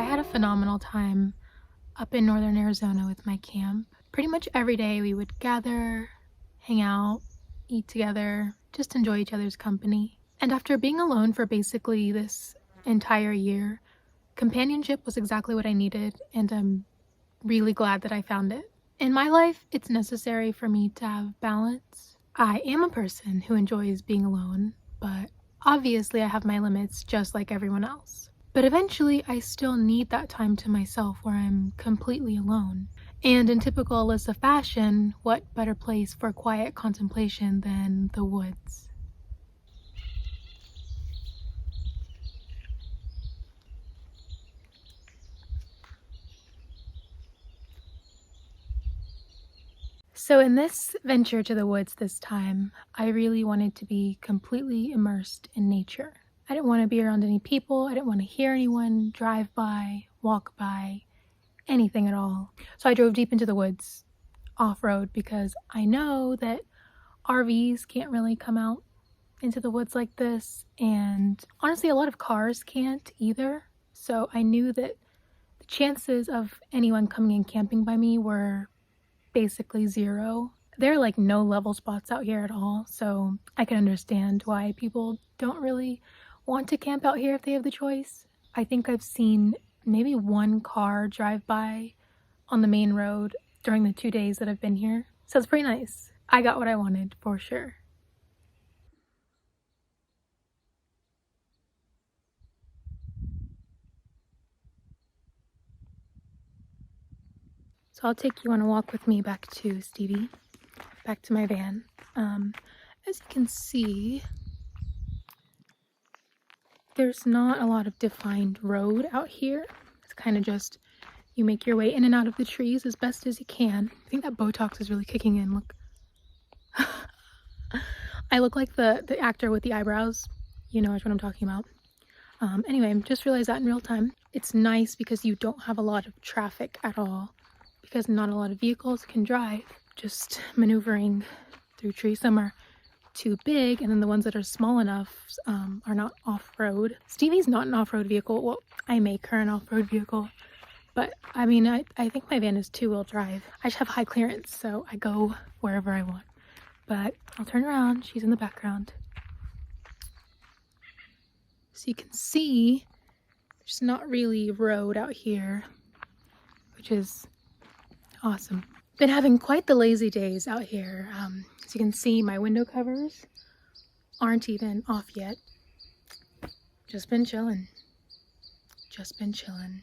had a phenomenal time up in northern Arizona with my camp. Pretty much every day we would gather, hang out, eat together, just enjoy each other's company. And after being alone for basically this entire year, companionship was exactly what I needed, and I'm really glad that I found it. In my life, it's necessary for me to have balance. I am a person who enjoys being alone, but obviously I have my limits just like everyone else. But eventually I still need that time to myself where I'm completely alone. And in typical Alyssa fashion, what better place for quiet contemplation than the woods? So in this venture to the woods this time, I really wanted to be completely immersed in nature. I didn't want to be around any people. I didn't want to hear anyone drive by, walk by, anything at all. So I drove deep into the woods, off-road, because I know that RVs can't really come out into the woods like this, and honestly a lot of cars can't either. So I knew that the chances of anyone coming and camping by me were basically zero. There are like no level spots out here at all, so I can understand why people don't really want to camp out here if they have the choice. I think I've seen maybe one car drive by on the main road during the 2 days that I've been here, so it's pretty nice. I got what I wanted for sure. So I'll take you on a walk with me back to Stevie, back to my van. As you can see, there's not a lot of defined road out here. It's kind of just, you make your way in and out of the trees as best as you can. I think that Botox is really kicking in, look. I look like the actor with the eyebrows. You know which one I'm talking about. Anyway, just realized that in real time. It's nice because you don't have a lot of traffic at all, because not a lot of vehicles can drive. Just maneuvering through trees. Some are too big, and then the ones that are small enough are not off-road. Stevie's not an off-road vehicle. Well, I make her an off-road vehicle, but I mean, I think my van is two-wheel drive. I just have high clearance, so I go wherever I want. But I'll turn around, she's in the background. So you can see there's not really road out here, which is awesome. Been having quite the lazy days out here. As you can see, my window covers aren't even off yet. Just been chilling. Just been chilling.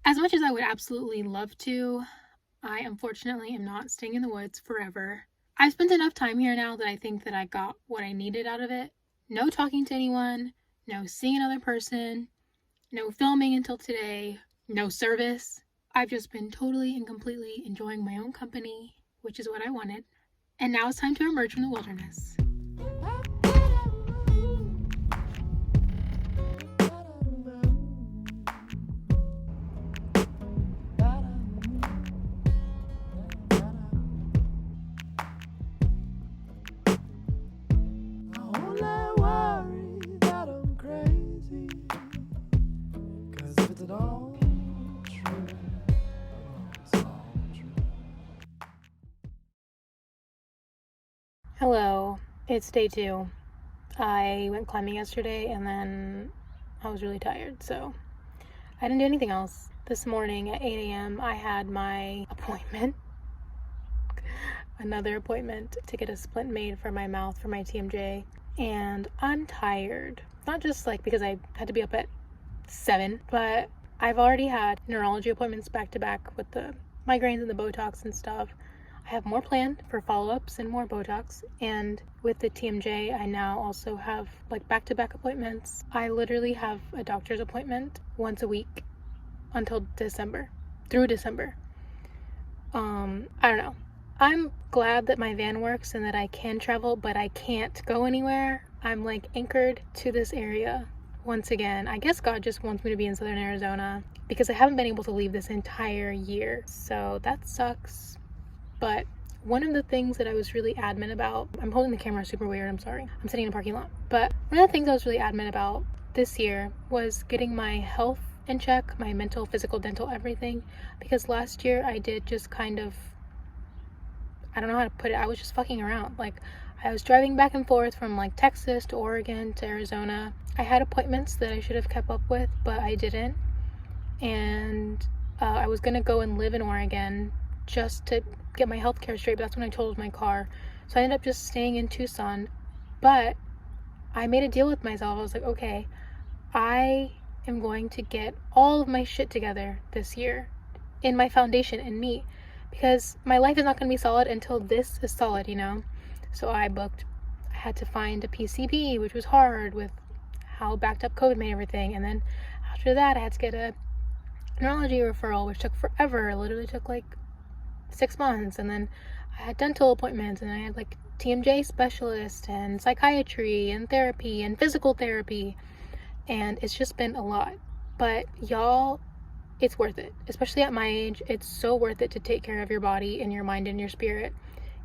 As much as I would absolutely love to, I unfortunately am not staying in the woods forever. I've spent enough time here now that I think that I got what I needed out of it. No talking to anyone, no seeing another person, no filming until today, no service. I've just been totally and completely enjoying my own company, which is what I wanted. And now it's time to emerge from the wilderness. Hello, it's day 2. I went climbing yesterday and then I was really tired, so I didn't do anything else. This morning at 8 a.m. I had my appointment, another appointment to get a splint made for my mouth for my TMJ, and I'm tired. Not just like because I had to be up at 7, but I've already had neurology appointments back to back with the migraines and the Botox and stuff. I have more planned for follow-ups and more Botox, and with the TMJ I now also have like back-to-back appointments. I literally have a doctor's appointment once a week until December, through December. I don't know. I'm glad that my van works and that I can travel, but I can't go anywhere I'm like anchored to this area once again. I guess God just wants me to be in southern Arizona because I haven't been able to leave this entire year. So that sucks. But one of the things that I was really adamant about, I'm holding the camera super weird, I'm sorry. I'm sitting in a parking lot. But one of the things I was really adamant about this year was getting my health in check, my mental, physical, dental, everything. Because last year I did just kind of, I don't know how to put it, I was just fucking around. Like, I was driving back and forth from like Texas to Oregon to Arizona. I had appointments that I should have kept up with, but I didn't. And I was gonna go and live in Oregon just to get my healthcare straight, but that's when I totaled my car. So I ended up just staying in Tucson. But I made a deal with myself. I was like, okay, I am going to get all of my shit together this year in my foundation, in me, because my life is not going to be solid until this is solid, you know? So I had to find a PCP, which was hard with how backed up COVID made everything. And then after that, I had to get a neurology referral, which took forever. It literally took like 6 months. And then I had dental appointments, and I had like TMJ specialist and psychiatry and therapy and physical therapy. And it's just been a lot. But y'all, it's worth it. Especially at my age, it's so worth it to take care of your body and your mind and your spirit,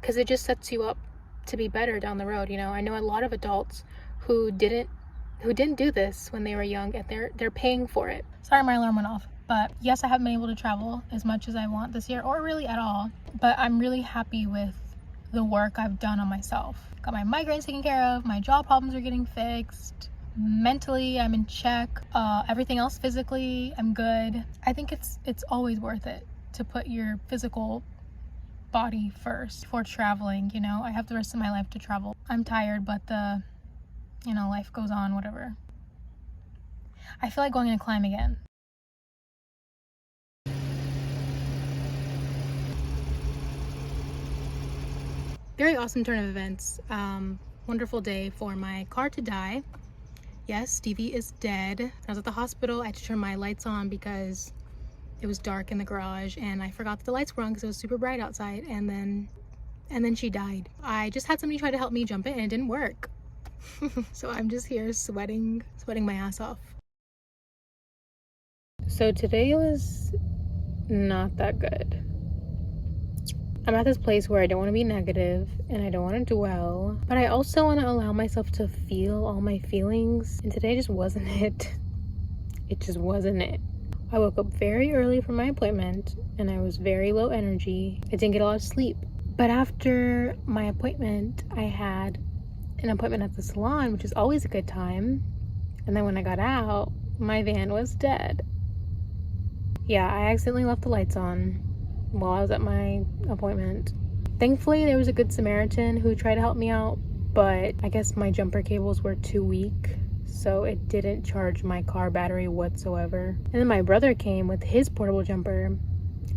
because it just sets you up to be better down the road. You know, I know a lot of adults who didn't do this when they were young, and they're paying for it. Sorry, my alarm went off. But yes, I haven't been able to travel as much as I want this year, or really at all. But I'm really happy with the work I've done on myself. Got my migraines taken care of, my jaw problems are getting fixed. Mentally, I'm in check. Everything else physically, I'm good. I think it's always worth it to put your physical body first before traveling, you know? I have the rest of my life to travel. I'm tired, but life goes on, whatever. I feel like going on a climb again. Very awesome turn of events. Wonderful day for my car to die. Yes, Stevie is dead. I was at the hospital. I had to turn my lights on because it was dark in the garage, and I forgot that the lights were on because it was super bright outside, and then she died. I just had somebody try to help me jump it, and it didn't work. So I'm just here sweating my ass off. So today was not that good. I'm at this place where I don't want to be negative and I don't want to dwell, but I also want to allow myself to feel all my feelings, and today just wasn't it. It just wasn't it. I woke up very early from my appointment and I was very low energy. I didn't get a lot of sleep. But after my appointment, I had an appointment at the salon, which is always a good time. And then when I got out, my van was dead. Yeah, I accidentally left the lights on while I was at my appointment. Thankfully, there was a good Samaritan who tried to help me out, but I guess my jumper cables were too weak, so it didn't charge my car battery whatsoever. And then my brother came with his portable jumper,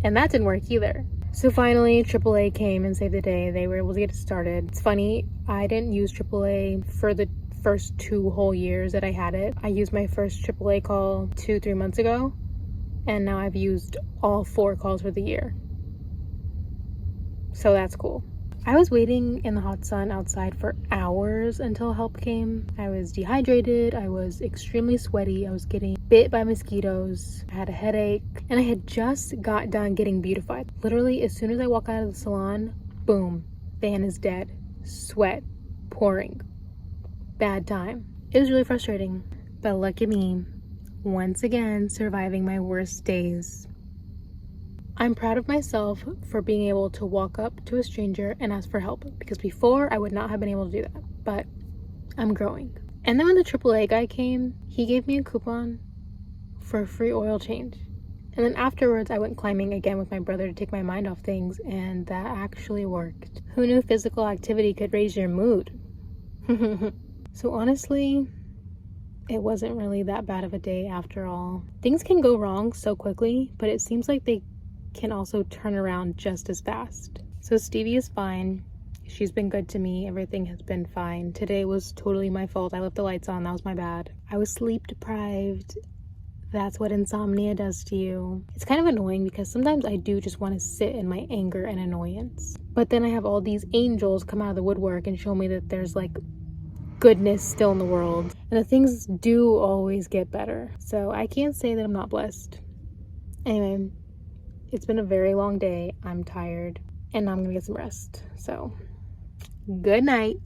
and that didn't work either. So finally, AAA came and saved the day. They were able to get it started. It's funny, I didn't use AAA for the first 2 whole years that I had it. I used my first AAA call 2-3 months ago, and now I've used all 4 calls for the year. So that's cool. I was waiting in the hot sun outside for hours until help came. I was dehydrated, I was extremely sweaty, I was getting bit by mosquitoes, I had a headache, and I had just got done getting beautified. Literally, as soon as I walk out of the salon, boom, van is dead. Sweat pouring. Bad time. It was really frustrating, but look at me, once again surviving my worst days. I'm proud of myself for being able to walk up to a stranger and ask for help, because before I would not have been able to do that, but I'm growing. And then when the AAA guy came, he gave me a coupon for a free oil change. And then afterwards, I went climbing again with my brother to take my mind off things, and that actually worked. Who knew physical activity could raise your mood? So honestly, it wasn't really that bad of a day after all. Things can go wrong so quickly, but it seems like they can also turn around just as fast. So Stevie is fine. She's been good to me. Everything has been fine. Today was totally my fault. I left the lights on. That was my bad. I was sleep deprived. That's what insomnia does to you. It's kind of annoying because sometimes I do just want to sit in my anger and annoyance. But then I have all these angels come out of the woodwork and show me that there's like goodness still in the world. And the things do always get better. So I can't say that I'm not blessed. Anyway, it's been a very long day. I'm tired and I'm gonna get some rest. So, good night.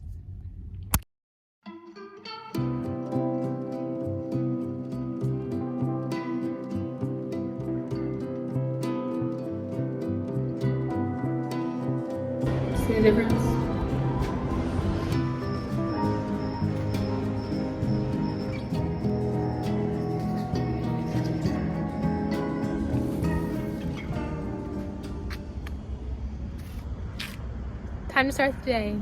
See the difference? Time to start the day.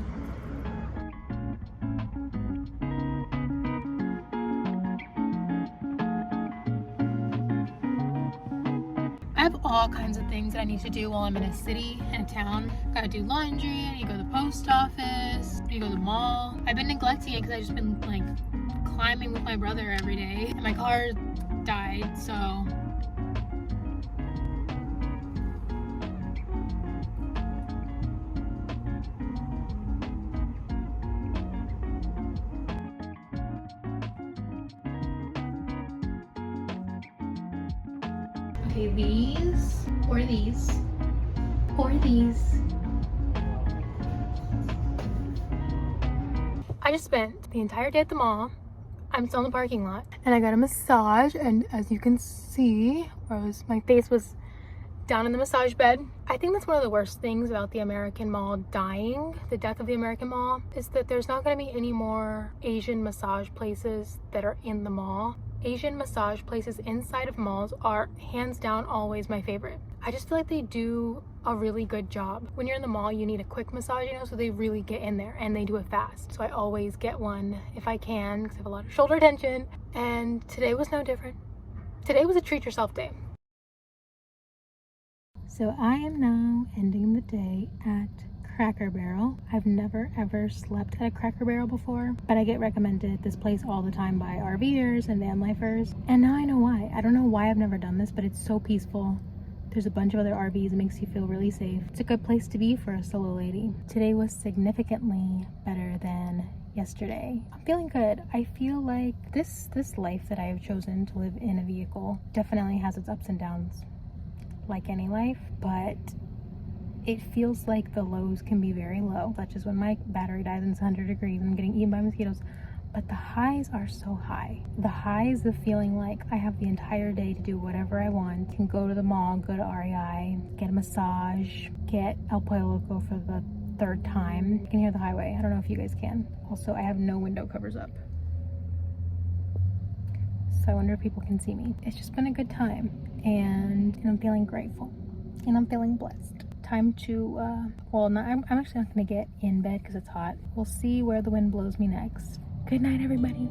I have all kinds of things that I need to do while I'm in a city and a town. Gotta do laundry, I need to go to the post office, I need to go to the mall. I've been neglecting it because I've just been like climbing with my brother every day. And my car died, so. Okay, these, or these, or these. I just spent the entire day at the mall. I'm still in the parking lot. And I got a massage, and as you can see, my face was down in the massage bed. I think that's one of the worst things about the American mall dying, the death of the American mall, is that there's not gonna be any more Asian massage places that are in the mall. Asian massage places inside of malls are hands down always my favorite. I just feel like they do a really good job. When you're in the mall, you need a quick massage, you know, so they really get in there and they do it fast. So I always get one if I can because I have a lot of shoulder tension, and today was no different. Today was a treat yourself day. So I am now ending the day at Cracker Barrel. I've never ever slept at a Cracker Barrel before, but I get recommended this place all the time by RVers and van lifers, and now I know why. I don't know why I've never done this, but it's so peaceful. There's a bunch of other RVs. It makes you feel really safe. It's a good place to be for a solo lady. Today was significantly better than yesterday. I'm feeling good. I feel like this life that I have chosen to live in a vehicle definitely has its ups and downs, like any life, but it feels like the lows can be very low, such as when my battery dies and it's 100 degrees and I'm getting eaten by mosquitoes. But the highs are so high. The highs of feeling like I have the entire day to do whatever I want. I can go to the mall, go to REI, get a massage, get El Pollo Loco for the third time. You can hear the highway. I don't know if you guys can. Also, I have no window covers up, so I wonder if people can see me. It's just been a good time, and I'm feeling grateful, and I'm feeling blessed. Time to, I'm actually not gonna get in bed because it's hot. We'll see where the wind blows me next. Good night, everybody.